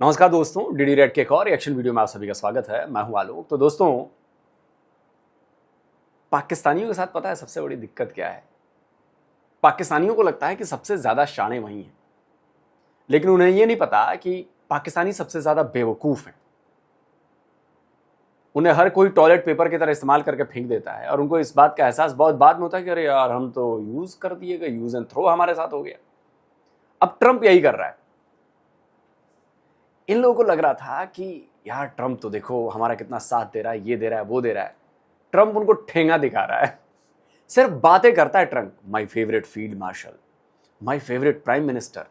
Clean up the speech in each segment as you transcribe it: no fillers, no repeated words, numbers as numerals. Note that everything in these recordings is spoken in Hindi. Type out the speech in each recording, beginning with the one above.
नमस्कार दोस्तों, डीडी रेड के एक और रिएक्शन वीडियो में आप सभी का स्वागत है। मैं हूं आलोक। तो दोस्तों, पाकिस्तानियों के साथ पता है सबसे बड़ी दिक्कत क्या है? पाकिस्तानियों को लगता है कि सबसे ज्यादा शाणे वही हैं, लेकिन उन्हें यह नहीं पता कि पाकिस्तानी सबसे ज्यादा बेवकूफ हैं। उन्हें हर कोई टॉयलेट पेपर की तरह इस्तेमाल करके फेंक देता है और उनको इस बात का एहसास बहुत बाद में होता है कि अरे यार, हम तो यूज कर दिए गए, यूज एंड थ्रो हमारे साथ हो गया। अब ट्रंप यही कर रहा है। इन लोगों को लग रहा था कि यार ट्रंप तो देखो हमारा कितना साथ दे रहा है, ये दे रहा है, वो दे रहा है। ट्रंप उनको ठेंगा दिखा रहा है, सिर्फ बातें करता है Trump. My favourite field marshal, my favourite prime minister.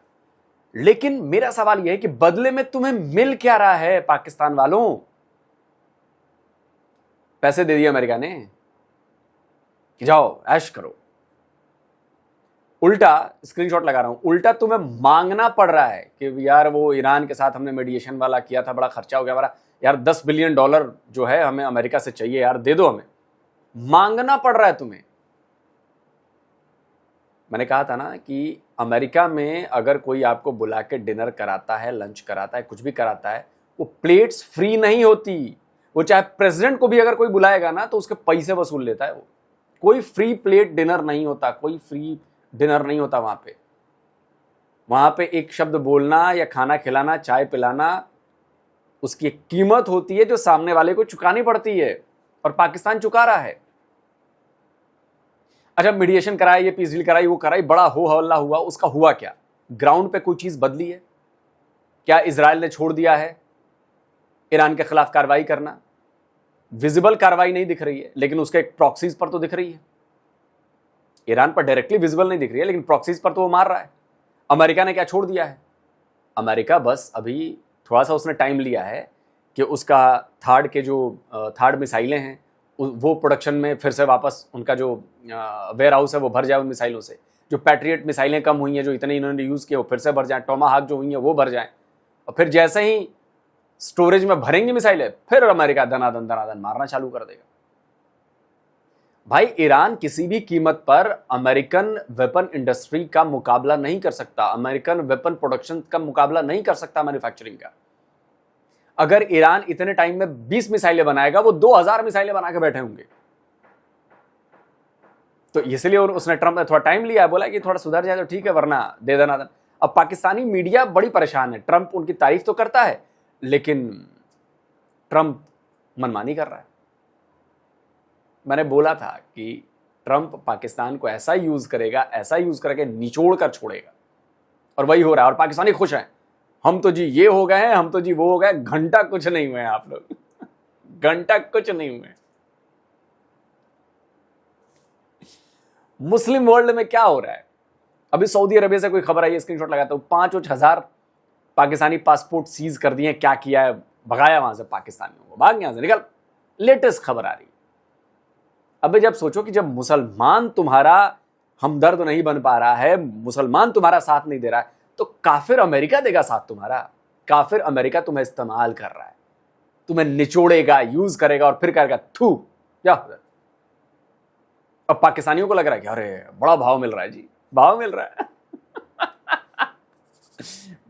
लेकिन मेरा सवाल यह है कि बदले में तुम्हें मिल क्या रहा है पाकिस्तान वालों? पैसे दे दिए अमेरिका ने कि जाओ ऐश करो। उल्टा स्क्रीनशॉट लगा रहा हूं, उल्टा तुम्हें मांगना पड़ रहा है कि यार वो ईरान के साथ हमने मेडिएशन वाला किया था, बड़ा खर्चा हो गया हमारा, यार $10 बिलियन जो है हमें अमेरिका से चाहिए, यार दे दो हमें। मांगना पड़ रहा है तुम्हें। मैंने कहा था ना कि अमेरिका में अगर कोई आपको बुला के डिनर कराता है, लंच कराता है, कुछ भी कराता है, वो प्लेट्स फ्री नहीं होती। वो चाहे प्रेसिडेंट को भी अगर कोई बुलाएगा ना तो उसके पैसे वसूल लेता है। वो कोई फ्री प्लेट डिनर नहीं होता, कोई फ्री डिनर नहीं होता। वहां पे एक शब्द बोलना या खाना खिलाना, चाय पिलाना, उसकी एक कीमत होती है जो सामने वाले को चुकानी पड़ती है, और पाकिस्तान चुका रहा है। अच्छा, मीडिएशन कराई, ये पीस डील कराई, वो कराई, बड़ा हो हल्ला हुआ, उसका हुआ क्या? ग्राउंड पे कोई चीज बदली है क्या? इजराइल ने छोड़ दिया है ईरान के खिलाफ कार्रवाई करना? विजिबल कार्रवाई नहीं दिख रही है, लेकिन उसके प्रॉक्सीज पर तो दिख रही है। ईरान पर डायरेक्टली विजिबल नहीं दिख रही है, लेकिन प्रॉक्सीज पर तो वो मार रहा है। अमेरिका ने क्या छोड़ दिया है? अमेरिका बस अभी थोड़ा सा उसने टाइम लिया है कि उसका थर्ड मिसाइलें हैं वो प्रोडक्शन में फिर से वापस, उनका जो वेयर हाउस है वो भर जाए उन मिसाइलों से। जो पैट्रियट मिसाइलें कम हुई हैं, जो इतने इन्होंने यूज़ किए, वो फिर से भर जाएं। टोमाहाक जो हुई हैं वो भर जाएं, और फिर जैसे ही स्टोरेज में भरेंगी मिसाइलें, फिर अमेरिका दनादन मारना चालू कर देगा। भाई, ईरान किसी भी कीमत पर अमेरिकन वेपन इंडस्ट्री का मुकाबला नहीं कर सकता, अमेरिकन वेपन प्रोडक्शन का मुकाबला नहीं कर सकता, मैन्युफैक्चरिंग का। अगर ईरान इतने टाइम में 20 मिसाइलें बनाएगा, वो 2000 मिसाइलें बना के बैठे होंगे। तो इसलिए उसने, ट्रंप ने थोड़ा टाइम लिया है, बोला कि थोड़ा सुधर जाए तो ठीक है, वरना दे देना। अब पाकिस्तानी मीडिया बड़ी परेशान है। ट्रंप उनकी तारीफ तो करता है, लेकिन ट्रंप मनमानी कर रहा है। मैंने बोला था कि ट्रंप पाकिस्तान को ऐसा यूज करेगा, ऐसा यूज करके निचोड़ कर छोड़ेगा, और वही हो रहा है। और पाकिस्तानी खुश हैं, हम तो जी ये हो गए हैं, हम तो जी वो हो गए। घंटा कुछ नहीं हुए आप लोग घंटा कुछ नहीं हुए। मुस्लिम वर्ल्ड में क्या हो रहा है? अभी सऊदी अरबिया से कोई खबर आई है, स्क्रीनशॉट लगाता हूं। 5,000 पाकिस्तानी पासपोर्ट सीज कर दिए। क्या किया है? भगाया वहां से पाकिस्तानियों को, भाग यहां से, निकल। लेटेस्ट खबर आ रही है। अबे जब सोचो कि जब मुसलमान तुम्हारा हमदर्द नहीं बन पा रहा है, मुसलमान तुम्हारा साथ नहीं दे रहा है, तो काफिर अमेरिका देगा साथ तुम्हारा? काफिर अमेरिका तुम्हें इस्तेमाल कर रहा है, तुम्हें निचोड़ेगा, यूज करेगा, और फिर कहेगा थू जा। अब पाकिस्तानियों को लग रहा है कि अरे बड़ा भाव मिल रहा है जी, भाव मिल रहा है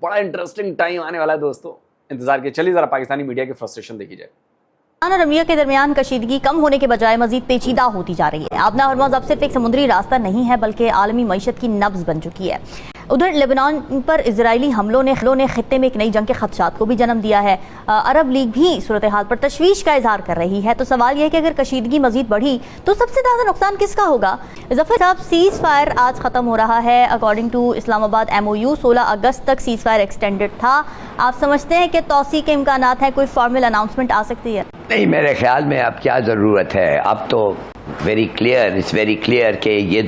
बड़ा इंटरेस्टिंग टाइम आने वाला है दोस्तों, इंतजार के। चलिए जरा पाकिस्तानी मीडिया की फ्रस्ट्रेशन देखी जाए। ईरान और अमेरिका के दरमियान कशीदगी कम होने के बजाय मजीद पेचीदा होती जा रही है। आबना हरमुज़ अब सिर्फ एक समुद्री रास्ता नहीं है, बल्कि आलमी मईशत की नब्ज बन चुकी है। उधर लेबनान पर इजरायली हमलों ने खित्ते में एक नई जंग के खदशात को भी जन्म दिया है। अरब लीग भी सूरत हाल पर तशवीश का इजहार कर रही है। तो सवाल यह है कि अगर कशीदगी मजीद बढ़ी तो सबसे ज़्यादा नुकसान किसका होगा? जफर साहब, सीज फायर आज ख़त्म हो रहा है। अकॉर्डिंग टू इस्लामाबाद MOU 16 अगस्त तक सीज फायर एक्सटेंडेड था। आप समझते हैं कि तौसी के इम्कानात हैं, कोई फॉर्मल अनाउंसमेंट आ सकती है? नहीं, मेरे ख्याल में अब क्या ज़रूरत है? अब तो इट्स वेरी क्लियर कि ये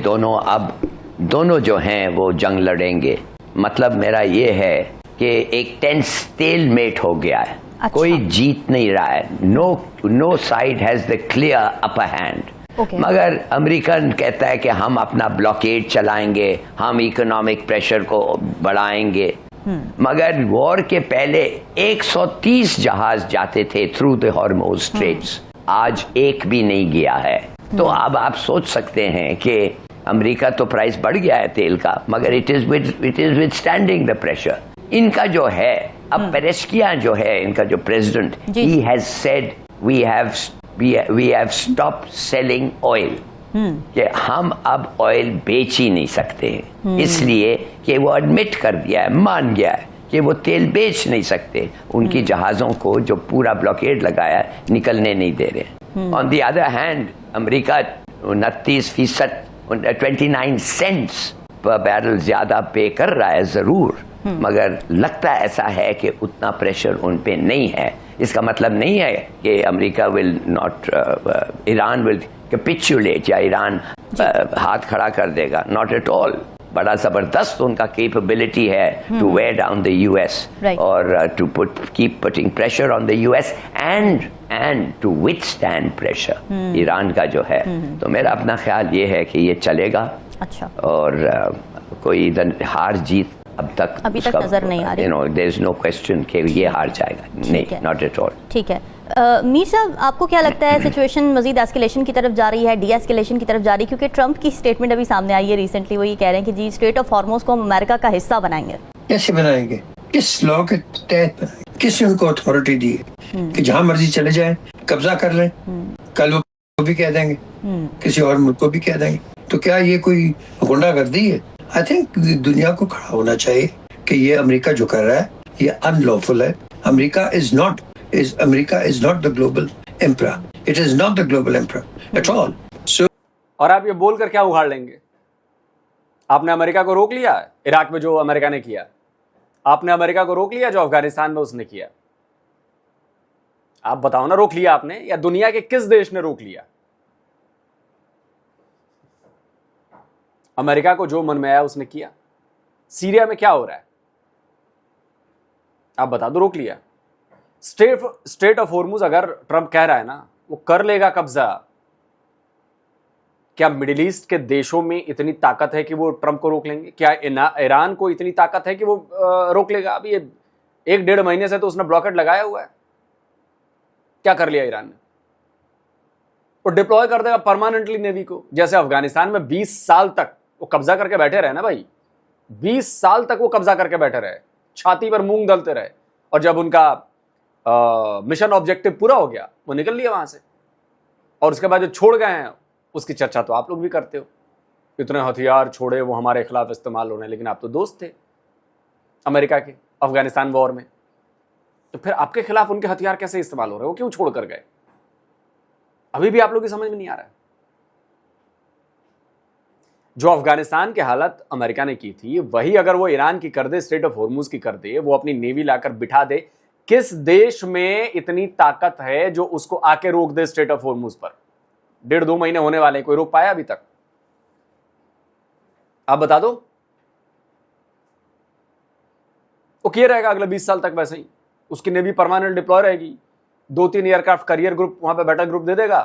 दोनों जो हैं वो जंग लड़ेंगे। मतलब मेरा ये है कि एक टेंस स्टेलमेट हो गया है। अच्छा। कोई जीत नहीं रहा है। No side has the clear upper hand. मगर अमेरिकन कहता है कि हम अपना ब्लॉकेड चलाएंगे, हम इकोनॉमिक प्रेशर को बढ़ाएंगे। मगर वॉर के पहले 130 जहाज जाते थे थ्रू द हॉर्मुज़ स्ट्रेट्स, आज एक भी नहीं गया है। तो अब आप सोच सकते हैं कि अमेरिका तो प्राइस बढ़ गया है तेल का, मगर it is withstanding the pressure. इनका जो है अब पेरेशकियान जो है इनका जो president, he has said we have stopped selling oil, कि हम अब ऑयल बेच ही नहीं सकते, इसलिए कि वो एडमिट कर दिया है, मान गया है कि वो तेल बेच नहीं सकते, उनकी जहाज़ों को जो पूरा ब्लॉकेड लगाया निकलने नहीं दे रहे। On the other hand America 29%, 29 cents पर बैरल ज्यादा पे कर रहा है जरूर, मगर लगता ऐसा है कि उतना प्रेशर उन पे नहीं है। इसका मतलब नहीं है कि America will not, Iran will capitulate या ईरान हाथ खड़ा कर देगा, नॉट एट ऑल। बड़ा जबरदस्त उनका कैपेबिलिटी है to wear down the US और to keep putting pressure on the US and to withstand pressure Iran का जो है। तो मेरा अपना ख्याल ये है कि ये चलेगा। अच्छा। और कोई इधर हार जीत अभी तक नजर नहीं आ रही। देयर इज नो क्वेश्चन कि ये हार जाएगा, नहीं, नॉट एट ऑल। ठीक है। मीर साहब, आपको क्या लगता है सिचुएशन मजीद एस्केलेशन की तरफ जा रही है, डी एस्केलेशन की तरफ जा रही है? क्योंकि ट्रंप की स्टेटमेंट अभी सामने आई है रिसेंटली, वो ये कह रहे हैं कि जी स्ट्रेट ऑफ हॉर्मुज को हम अमेरिका का हिस्सा बनाएंगे। कैसे बनाएंगे? किस लॉ के तहत बनाएंगे? किसने उनको अथॉरिटी दी है कि जहां मर्जी चले जाएं, कब्जा कर लें? कल वो भी कह देंगे, किसी और मुल्क को भी कह देंगे। तो क्या ये कोई गुंडागर्दी है? आई थिंक दुनिया को खड़ा होना चाहिए कि ये अमेरिका जो कर रहा है ये अनलॉफुल है। America is not the global emperor, it is not the global emperor at all. So और आप ये बोलकर क्या उखाड़ लेंगे? आपने अमेरिका को रोक लिया इराक में जो अमेरिका ने किया, आपने अमेरिका को रोक लिया जो अफगानिस्तान में उसने किया। आप बताओ ना, रोक लिया आपने या दुनिया के किस देश ने रोक लिया? अमेरिका को जो मन में आया उसने किया। सीरिया में क्या हो रहा है आप बता दो, रोक लिया। स्ट्रेट ऑफ हॉर्मुज अगर ट्रंप कह रहा है ना वो कर लेगा कब्जा, क्या मिडिल ईस्ट के देशों में इतनी ताकत है कि वो ट्रंप को रोक लेंगे? क्या ईरान को इतनी ताकत है कि वो रोक लेगा? अभी ये 1-1.5 महीने से तो उसने ब्लॉकेट लगाया हुआ है। क्या कर लिया ईरान ने? वो डिप्लॉय कर देगा परमानेंटली नेवी को, जैसे अफगानिस्तान में 20 साल तक वो कब्जा करके बैठे रहे ना भाई, 20 साल तक वो कब्जा करके बैठे रहे, छाती पर मूंग दलते रहे, और जब उनका मिशन ऑब्जेक्टिव पूरा हो गया वो निकल लिया वहां से। और उसके बाद जो छोड़ गए हैं उसकी चर्चा तो आप लोग भी करते हो, इतने हथियार छोड़े वो हमारे खिलाफ इस्तेमाल होने, लेकिन आप तो दोस्त थे अमेरिका के अफगानिस्तान वॉर में, तो फिर आपके खिलाफ उनके हथियार कैसे इस्तेमाल हो रहे? वो क्यों छोड़ कर गए? अभी भी आप लोग की समझ में नहीं आ रहा है। जो अफगानिस्तान की हालत अमेरिका ने की थी वही अगर वो ईरान की कर दे, स्ट्रेट ऑफ हॉर्मुज की कर दे, वो अपनी नेवी लाकर बिठा दे, किस देश में इतनी ताकत है जो उसको आके रोक दे स्ट्रेट ऑफ हॉर्मुज पर? 1.5-2 महीने होने वाले, कोई रोक पाया अभी तक? आप बता दो। वो किए रहेगा अगले 20 साल तक वैसे ही, उसकी नेवी परमानेंट डिप्लॉय रहेगी, 2-3 एयरक्राफ्ट करियर ग्रुप वहां पे बैटल ग्रुप दे देगा,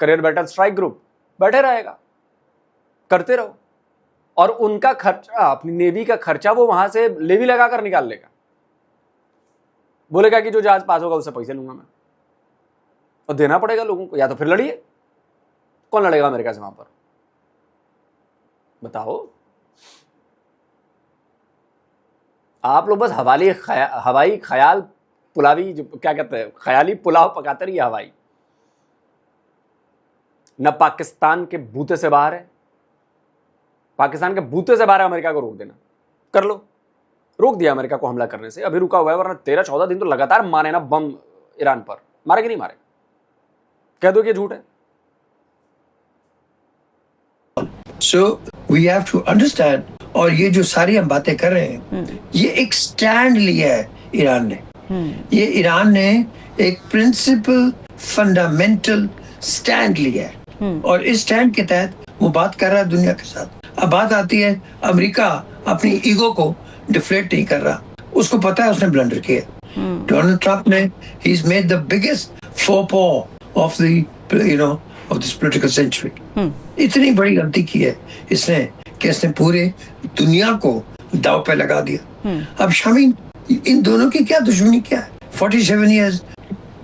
करियर बैटल स्ट्राइक ग्रुप बैठे रहेगा, करते रहो। और उनका खर्चा, अपनी नेवी का खर्चा वो वहां से लेवी लगाकर निकाल लेगा, बोलेगा कि जो जहाज पास होगा उससे पैसे लूंगा मैं, और देना पड़ेगा लोगों को। या तो फिर लड़िए, कौन लड़ेगा अमेरिका से वहां पर? बताओ। आप लोग बस हवाई ख्याल पुलावी, जो क्या कहते हैं, ख्याली पुलाव पकाते रहिए हवाई। न पाकिस्तान के बूते से बाहर है, पाकिस्तान के बूते से बाहर है अमेरिका को रोक देना। कर लो, रोक दिया अमेरिका को हमला करने से, अभी रुका हुआ है, वरना 13-14 दिन तो लगातार मारे ना बम ईरान पर। मारे कि नहीं मारे? कह दो कि झूठ है। So we have to understand, और ये जो सारी हम बातें कर रहे हैं, ये एक स्टैंड लिया है ईरान ने। ये ईरान ने एक प्रिंसिपल फंडामेंटल स्टैंड लिया है, और इस स्टैंड के तहत वो बात कर रहा है दुनिया के साथ। अब बात आती है, अमेरिका अपनी ईगो को डिफ्लेट नहीं कर रहा, उसको पता है उसने ब्लंडर किया। डोनाल्ड ट्रंप ने he is made the biggest फोपो of the of this political century. इतनी बड़ी गलती की है इसने कि इसने पूरे दुनिया को दाव पे लगा दिया। अब शामीन, इन दोनों की क्या दुश्मनी क्या है? 47 years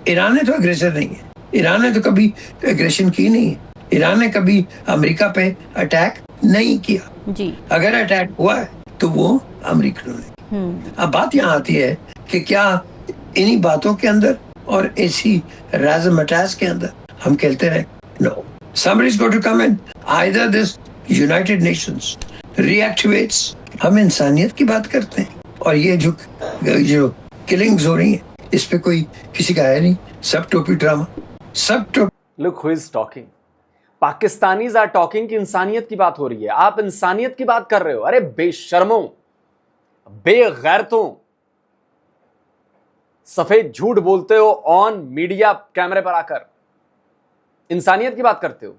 ईरान ने तो अग्रेसर नहीं है, ईरान ने तो कभी एग्रेशन की नहीं है, ईरान ने कभी अमेरिका पे अटैक नहीं किया जी। अगर अटैक हुआ है तो वो अमेरिकनों ने। अब बात यहाँ आती है कि क्या इन्हीं बातों के अंदर और इसी राज़-मटाज़ के अंदर हम खेलते रहे? No. Somebody's got to come in. Either this United Nations reactivates. हम इंसानियत की बात करते हैं और ये जो किलिंग्स हो रही हैं इस पे कोई किसी का है नहीं, सब टोपी ड्रामा, सब टोपी। Look who is talking, Pakistanis are talking कि इंसानियत की बात हो रही है, आप इंसानियत की बात कर रहे हो। अरे बेशर्मों, बेगैरतों, सफेद झूठ बोलते हो ऑन मीडिया कैमरे पर आकर, इंसानियत की बात करते हो।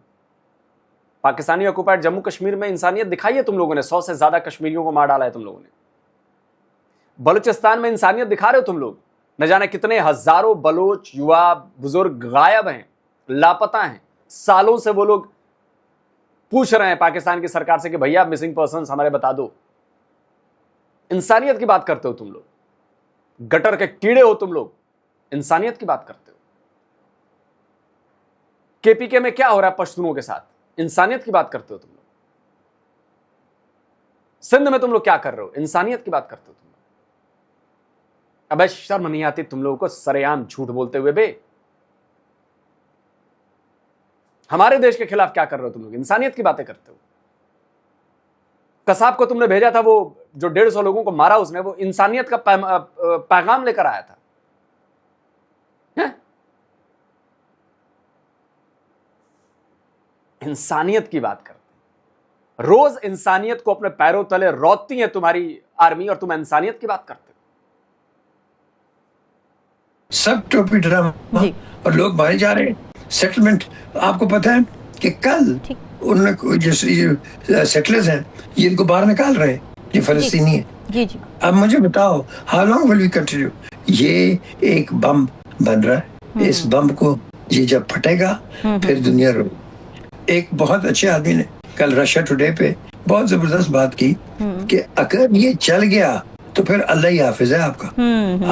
पाकिस्तानी ऑक्युपाइड जम्मू कश्मीर में इंसानियत दिखाई है तुम लोगों ने, 100 से ज्यादा कश्मीरियों को मार डाला है तुम लोगों ने। बलूचिस्तान में इंसानियत दिखा रहे हो तुम लोग, न जाने कितने हजारों बलोच युवा बुजुर्ग गायब हैं, लापता हैं। सालों से वो लोग पूछ रहे हैं पाकिस्तान की सरकार से कि भैया मिसिंग पर्सन्स हमारे बता दो। इंसानियत की बात करते हो तुम लोग, गटर के कीड़े हो तुम लोग, इंसानियत की बात करते हो। केपीके में क्या हो रहा है पश्तूनों के साथ, इंसानियत की बात करते हो तुम लोग। सिंध में तुम लोग क्या कर रहे हो, इंसानियत की बात करते हो तुम लोग। अबे शर्म नहीं आती तुम लोगों को सरेआम झूठ बोलते हुए बे? हमारे देश के खिलाफ क्या कर रहे हो तुम लोग, इंसानियत की बातें करते हो। कसाब को तुमने भेजा था, वो जो 150 लोगों को मारा उसने, वो इंसानियत का पैगाम लेकर आया था। इंसानियत की बात करते हैं, रोज इंसानियत को अपने पैरों तले रौदती है तुम्हारी आर्मी, और तुम इंसानियत की बात करते हो। सब टोपी ड्रामा और लोग मारे जा रहे हैं। सेटलमेंट, आपको पता है कि कल उन्होंने जो सेटलर्स हैं ये इनको बाहर निकाल रहे हैं, ये फलस्तीनी है। जी जी। अब मुझे बताओ, how long will we continue? ये एक बम बन रहा है, इस बम को ये जब फटेगा फिर दुनिया रो। एक बहुत अच्छे आदमी ने कल रशिया टुडे पे बहुत जबरदस्त बात की कि अगर ये चल गया तो फिर अल्लाह ही हाफिज है आपका,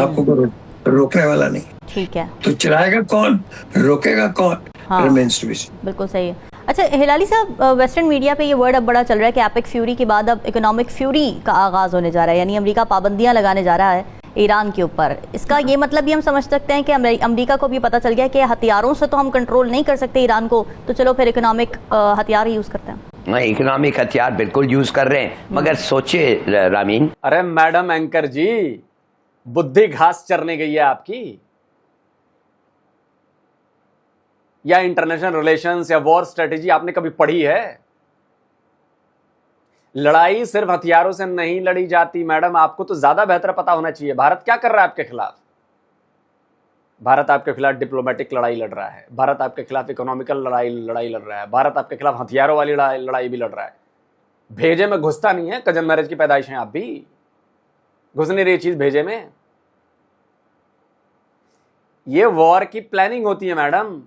आपको कोई रोकने वाला नहीं। ठीक है, तो चलाएगा कौन, रोकेगा कौन? Remains to be seen. बिल्कुल सही है। अच्छा हिलाली साहब, वेस्टर्न मीडिया पे ये वर्ड अब बड़ा चल रहा है कि एपिक फ्यूरी के बाद अब इकोनॉमिक फ्यूरी का आगाज होने जा रहा है, यानी अमेरिका पाबंदियां लगाने जा रहा है ईरान के ऊपर। इसका ये मतलब भी हम समझ सकते हैं कि अमेरिका को भी पता चल गया कि हथियारों से तो हम कंट्रोल नहीं कर सकते ईरान को, तो चलो फिर इकोनॉमिक हथियार यूज करते हैं। इकोनॉमिक हथियार बिल्कुल यूज कर रहे हैं, मगर सोचे रामीन। अरे मैडम एंकर जी, बुद्धि घास चरने गई है आपकी, या इंटरनेशनल रिलेशंस या वॉर स्ट्रेटेजी आपने कभी पढ़ी है? लड़ाई सिर्फ हथियारों से नहीं लड़ी जाती मैडम, आपको तो ज्यादा बेहतर पता होना चाहिए। भारत क्या कर रहा है आपके खिलाफ? भारत आपके खिलाफ डिप्लोमेटिक लड़ाई लड़ रहा है, भारत आपके खिलाफ इकोनॉमिकल लड़ाई लड़ रहा है, भारत आपके खिलाफ हथियारों वाली लड़ाई भी लड़ रहा है। भेजे में घुसता नहीं है, कजन मैरिज की पैदाइश है आप भी, घुस नहीं रही चीज भेजे में। ये वॉर की प्लानिंग होती है मैडम,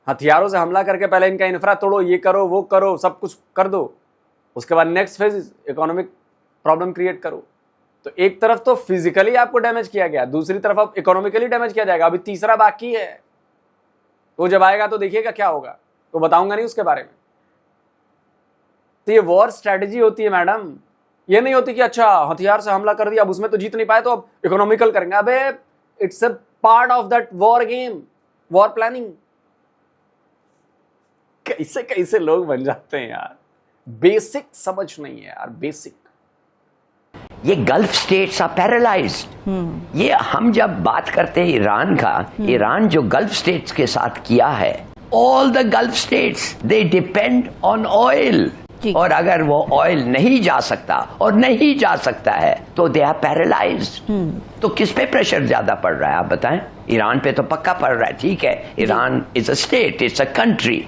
हथियारों से हमला करके पहले इनका इंफ्रा तोड़ो, ये करो वो करो, सब कुछ कर दो, उसके बाद next phase economic problem create करो। तो एक तरफ तो फिजिकली आपको डैमेज किया गया, दूसरी तरफ अब इकोनॉमिकली डैमेज किया जाएगा। अभी तीसरा बाकी है, वो जब आएगा तो देखिएगा क्या होगा, तो बताऊंगा नहीं उसके बारे में। तो ये वॉर स्ट्रेटेजी होती है मैडम, ये नहीं होती कि अच्छा हथियार से हमला कर दिया, अब उसमें तो जीत नहीं पाए तो अब इकोनॉमिकल करेंगे। अबे it's a part of that war game, war planning. कैसे कैसे लोग बन जाते हैं यार, बेसिक समझ नहीं है यार, बेसिक। ये गल्फ स्टेट्स आर पैरालाइज्ड। ये हम जब बात करते हैं ईरान का, ईरान जो गल्फ स्टेट्स के साथ किया है, all the gulf states they depend on oil, और अगर वो ऑयल नहीं जा सकता और नहीं जा सकता है तो दे आर पैरालाइज्ड। तो किस पे प्रेशर ज्यादा पड़ रहा है आप बताएं? ईरान पे तो पक्का पड़ रहा है, ठीक है, Iran is a state, it's a country,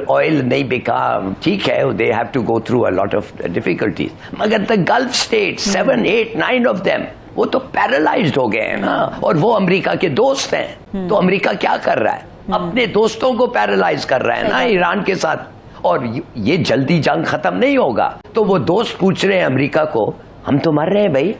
oil नहीं बिका, ठीक है, they have to go through a lot of difficulties, मगर the gulf state 7, 8, 9 of them वो तो पैरालाइज्ड हो गए हैं ना, और वो अमेरिका के दोस्त हैं। तो अमेरिका क्या कर रहा है? अपने दोस्तों को पैरालाइज कर रहा है ना ईरान के साथ, और ये जल्दी जंग खत्म नहीं होगा। तो वो दोस्त पूछ रहे हैं अमेरिका को, हम तो मर रहे हैं भाई,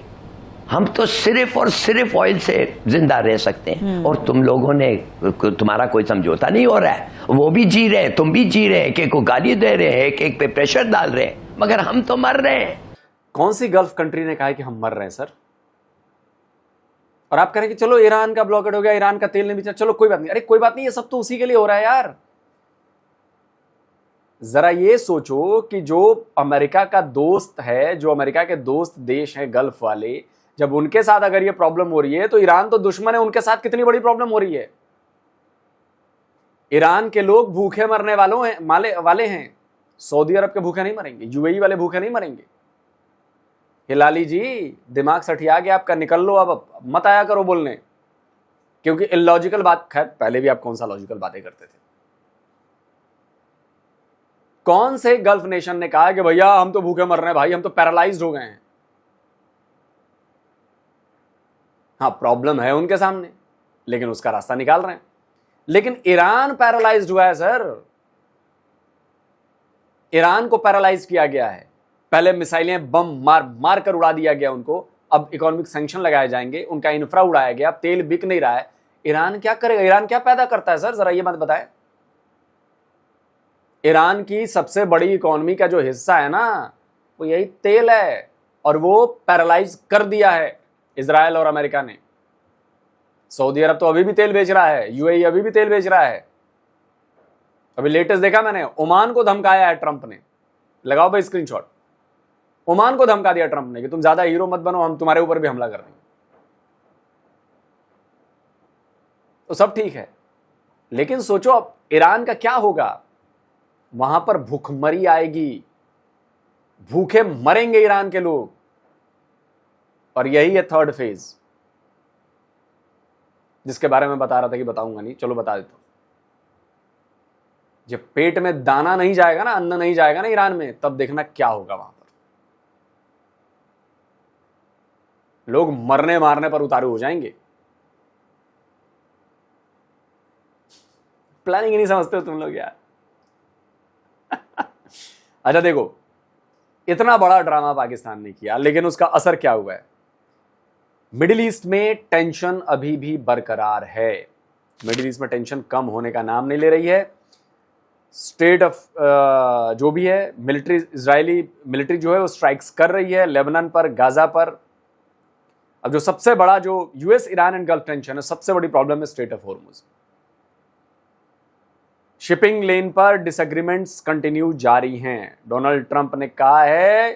हम तो सिर्फ और सिर्फ ऑयल से जिंदा रह सकते हैं, और तुम लोगों ने, तुम्हारा कोई समझौता नहीं हो रहा है, वो भी जी रहे हैं, तुम भी जी रहे हैं, एक एक को गाली दे रहे हैं, एक एक पे प्रेशर डाल रहे हैं, मगर हम तो मर रहे हैं। कौन सी गल्फ कंट्री ने कहा है कि हम मर रहे हैं सर? और आप कह रहे हैं कि चलो ईरान का ब्लॉकेड हो गया, ईरान का तेल नहीं बेचा, चलो कोई बात नहीं। अरे कोई बात नहीं, ये सब तो उसी के लिए हो रहा है यार। जरा ये सोचो कि जो अमेरिका का दोस्त है, जो अमेरिका के दोस्त देश हैं गल्फ वाले, जब उनके साथ अगर ये प्रॉब्लम हो रही है तो ईरान तो दुश्मन है, उनके साथ कितनी बड़ी प्रॉब्लम हो रही है। ईरान के लोग भूखे मरने वाले हैं। सऊदी अरब के भूखे नहीं मरेंगे, यूएई वाले भूखे नहीं मरेंगे। हिलाली जी दिमाग सठिया गया आपका, निकल लो अब मत आया करो बोलने, क्योंकि इलॉजिकल बात, खैर पहले भी आप कौन सा लॉजिकल बातें करते थे। कौन से गल्फ नेशन ने कहा कि भैया हम तो भूखे मर रहे हैं भाई, हम तो पैरालाइज्ड हो गए हैं। हाँ प्रॉब्लम है उनके सामने, लेकिन उसका रास्ता निकाल रहे हैं। लेकिन ईरान पैरालाइज्ड हुआ है सर, ईरान को पैरालाइज किया गया है। पहले मिसाइलें बम मार कर उड़ा दिया गया उनको, अब इकोनॉमिक सैंक्शन लगाए जाएंगे, उनका इंफ्रा उड़ाया गया, तेल बिक नहीं रहा है। ईरान क्या करेगा? ईरान क्या पैदा करता है सर, जरा ये बात बताएं। ईरान की सबसे बड़ी इकोनॉमी का जो हिस्सा है ना, वो यही तेल है, और वो पैरालाइज कर दिया है इजराइल और अमेरिका ने। सऊदी अरब तो अभी भी तेल बेच रहा है, यूएई अभी भी तेल बेच रहा है। अभी लेटेस्ट देखा मैंने, ओमान को धमकाया है ट्रंप ने, लगाओ भाई स्क्रीनशॉट। ओमान को धमका दिया ट्रंप ने कि तुम ज्यादा हीरो मत बनो, हम तुम्हारे ऊपर भी हमला कर देंगे। तो सब ठीक है, लेकिन सोचो अब ईरान का क्या होगा। वहां पर भूखमरी आएगी, भूखे मरेंगे ईरान के लोग, और यही है थर्ड फेज, जिसके बारे में बता रहा था कि बताऊंगा नहीं, चलो बता देता हूं। जब पेट में दाना नहीं जाएगा ना, अन्न नहीं जाएगा ना ईरान में, तब देखना क्या होगा वहां पर। लोग मरने मारने पर उतारू हो जाएंगे। प्लानिंग नहीं समझते हो तुम लोग यार। अच्छा देखो, इतना बड़ा ड्रामा पाकिस्तान ने किया, लेकिन उसका असर क्या हुआ है। मिडिल ईस्ट में टेंशन अभी भी बरकरार है। मिडिल ईस्ट में टेंशन कम होने का नाम नहीं ले रही है। स्टेट ऑफ जो भी है मिलिट्री, इजरायली मिलिट्री जो है वो स्ट्राइक्स कर रही है लेबनान पर, गाजा पर। अब जो सबसे बड़ा जो US Iran and gulf tension है, सबसे बड़ी प्रॉब्लम है स्ट्रेट ऑफ हॉर्मुज। शिपिंग लेन पर डिसएग्रीमेंट्स कंटिन्यू जारी हैं। डोनाल्ड ट्रंप ने कहा है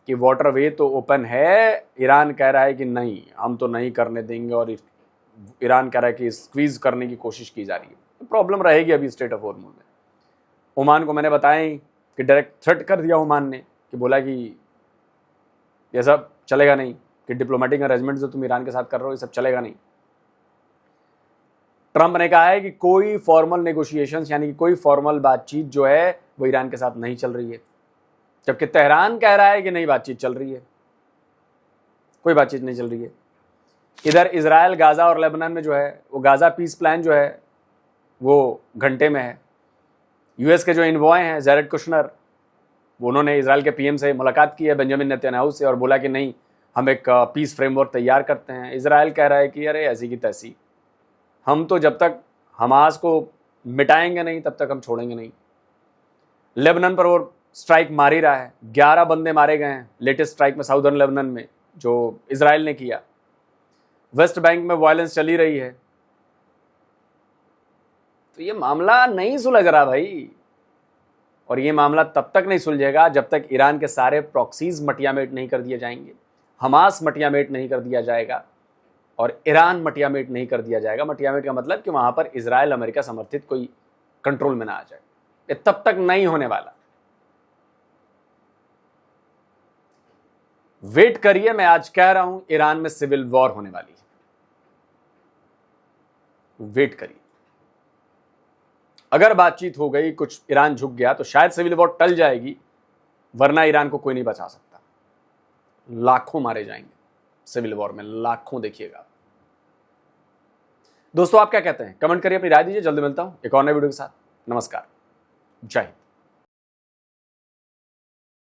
कि वाटरवे तो ओपन है, ईरान कह रहा है कि नहीं हम तो नहीं करने देंगे, और ईरान कह रहा है कि स्क्वीज करने की कोशिश की जा रही है। प्रॉब्लम रहेगी अभी स्ट्रेट ऑफ हॉर्मुज में। ओमान को मैंने बताया कि डायरेक्ट थ्रेट कर दिया ओमान ने, कि बोला कि ये सब चलेगा नहीं, कि डिप्लोमेटिक अरेंजमेंट जो तुम ईरान के साथ कर रहे हो ये सब चलेगा नहीं। ट्रंप ने कहा है कि कोई फॉर्मल नेगोशिएशंस, यानी कि कोई फॉर्मल बातचीत जो है वो ईरान के साथ नहीं चल रही है, जबकि तेहरान कह रहा है कि नहीं बातचीत चल रही है, कोई बातचीत नहीं चल रही है। इधर इजराइल, गाजा और लेबनान में जो है वो गाजा पीस प्लान जो है वो घंटे में है। यूएस के जो इन्वॉय हैं जैरेड कुशनर, वो उन्होंने इजराइल के पीएम से मुलाकात की है, बेंजामिन नेतन्याहू से, और बोला कि नहीं हम एक पीस फ्रेमवर्क तैयार करते हैं। इजराइल कह रहा है कि अरे ऐसी की तैसी, हम तो जब तक हमास को मिटाएंगे नहीं तब तक हम छोड़ेंगे नहीं। लेबनान पर वो स्ट्राइक मार ही रहा है, 11 बंदे मारे गए हैं लेटेस्ट स्ट्राइक में साउदर्न लेबनान में जो इजराइल ने किया। वेस्ट बैंक में वायलेंस चली रही है। तो ये मामला नहीं सुलझ रहा भाई, और ये मामला तब तक नहीं सुलझेगा जब तक ईरान के सारे प्रॉक्सीज मटियामेट नहीं कर दिए जाएंगे, हमास मटियामेट नहीं कर दिया जाएगा, और ईरान मटियामेट नहीं कर दिया जाएगा। मटियामेट का मतलब कि वहां पर इजराइल अमेरिका समर्थित कोई कंट्रोल में ना आ जाए, ये तब तक नहीं होने वाला। वेट करिए, मैं आज कह रहा हूं ईरान में सिविल वॉर होने वाली है, वेट करिए। अगर बातचीत हो गई, कुछ ईरान झुक गया तो शायद सिविल वॉर टल जाएगी, वरना ईरान को कोई नहीं बचा सकता। लाखों मारे जाएंगे सिविल वॉर में, लाखों। देखिएगा दोस्तों, आप क्या कहते हैं? कमेंट करिए, अपनी राय दीजिए। जल्दी मिलता हूं एक और नए वीडियो के साथ। नमस्कार, जय हिंद।